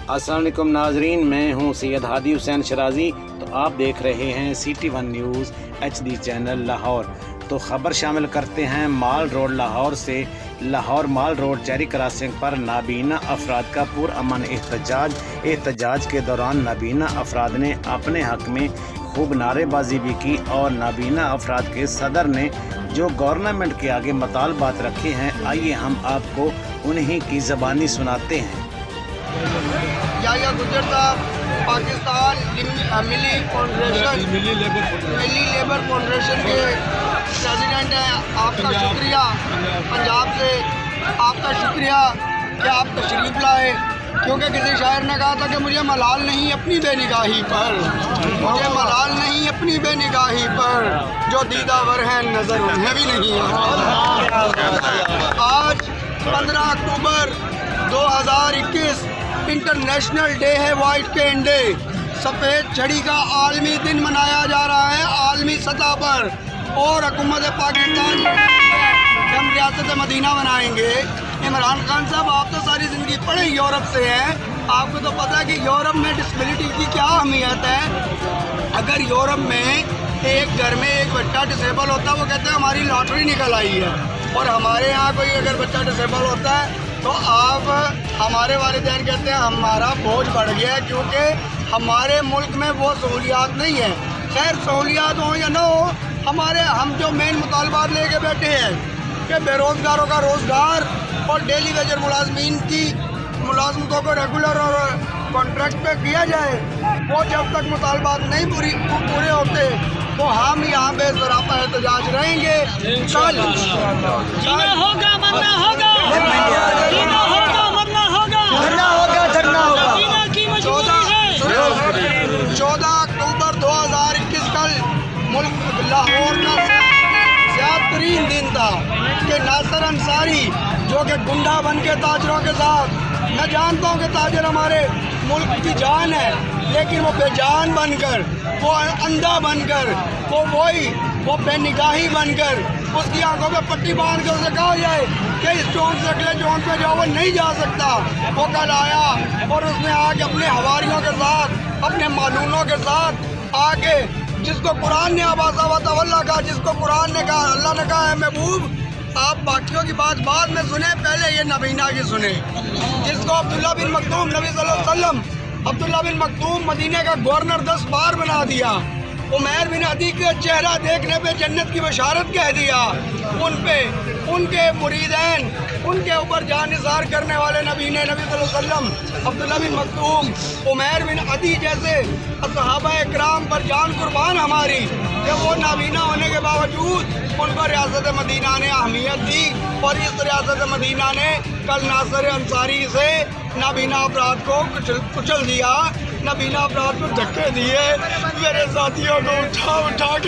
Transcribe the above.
अस्सलाम वालेकुम नाजरीन, मैं हूं सैयद हादी हुसैन शराजी। तो आप देख रहे हैं CT1 news HD channel Lahore. तो ख़बर शामिल करते हैं माल रोड लाहौर से। लाहौर माल रोड चेरी क्रॉसिंग पर नाबीना अफराद का पुरअमन एहतजाज के दौरान नाबीना अफराद ने अपने हक़ में खूब नारेबाजी भी की और नाबीना अफराद के सदर ने जो गवर्नमेंट के आगे मतालबात रखे हैं, आइए हम आपको उन्हीं की ज़बानी सुनाते हैं। याया गुजर साहब पाकिस्तान मिली लेबर फाउंडेशन के प्रेसिडेंट हैं। आपका शुक्रिया, पंजाब से आपका शुक्रिया कि आप तशरीफ़ लाए, क्योंकि किसी शायर ने कहा था कि मुझे मलाल नहीं अपनी बेनिगाही पर, मुझे मलाल नहीं अपनी बेनिगाही पर, जो दीदावर हैं नज़र उन्हें भी नहीं है। आज 15 अक्टूबर 2021 इंटरनेशनल डे है वाइट कैन डे। सफ़ेद छड़ी का आलमी दिन मनाया जा रहा है आलमी सतह पर, और हुकूमत पाकिस्तान हम रियासत मदीना बनाएंगे। इमरान खान साहब, आप तो सारी ज़िंदगी पढ़े यूरोप से हैं, आपको तो पता है कि यूरोप में डिसेबिलिटी की क्या अहमियत है। अगर यूरोप में एक घर में एक बच्चा डिसेबल होता है, वो कहते हैं हमारी लॉटरी निकल आई है। और हमारे यहाँ कोई अगर बच्चा डिसेबल होता है तो आप हमारे वालिदैन कहते हैं हमारा बोझ बढ़ गया है, क्योंकि हमारे मुल्क में वो सहूलियात नहीं है। खैर, सहूलियात हो या ना हो, हम जो मेन मुतालबात लेके बैठे हैं कि बेरोज़गारों का रोज़गार और डेली वेजर मुलाजमीन की मुलाजमतों को रेगुलर और कॉन्ट्रैक्ट पे किया जाए, वो जब तक मुतालबात नहीं पूरे होते तो हम यहाँ बेसरापा एहतजाज रहेंगे। कल जीना होगा, मरना होगा, जीना होगा, मरना होगा, धरना होगा, धरना होगा। जीना की मजबूरी है। 14 अक्टूबर 2021 कल मुल्क लाहौर का ज़्यादतरीन दिन था कि नासिर अंसारी, जो कि गुंडा बन के ताजरों के साथ, मैं जानता हूँ कि ताजर हमारे मुल्क की जान है, लेकिन वो बेजान बनकर, वो अंधा बनकर, वो बेनिगाही बनकर, उसकी आंखों पे पट्टी बांध कर उसे कहा जाए कि इस जोन से अगले जोन पे जाओ, वो नहीं जा सकता। वो कल आया और उसने आके अपने हवारियों के साथ, अपने मालूनों के साथ आके, जिसको कुरान ने आबासा व तवल्ला कहा, जिसको कुरान ने कहा, अल्लाह ने कहा है महबूब आप बाकियों की बात बाद में सुने, पहले ये नबीना की सुने। जिसको अब्दुल्ला बिन मखतूम, नबी सल्लल्लाहु अलैहि वसल्लम अब्दुल्ला बिन मखतूम मदीने का गवर्नर 10 बार बना दिया। उमैर बिन अदी का चेहरा देखने पे जन्नत की बशारत कह दिया। उन पे उनके मुरीदैन, उनके ऊपर जान निसार करने वाले नबी सल्लल्लाहु अलैहि वसल्लम अब्दुल्ला बिन मखतूम, उमैर बिन अदी जैसे सहाबा इकराम पर जान कुर्बान हमारी, जब वो नाबीना होने के बावजूद उनको रियासत मदीना ने अहमियत दी। और इस रियासत मदीना ने कल नासिर अंसारी से नाबीना अफराद को कुचल दिया, नाबीना अफराद को धक्के दिए। मेरे साथियों को उठा के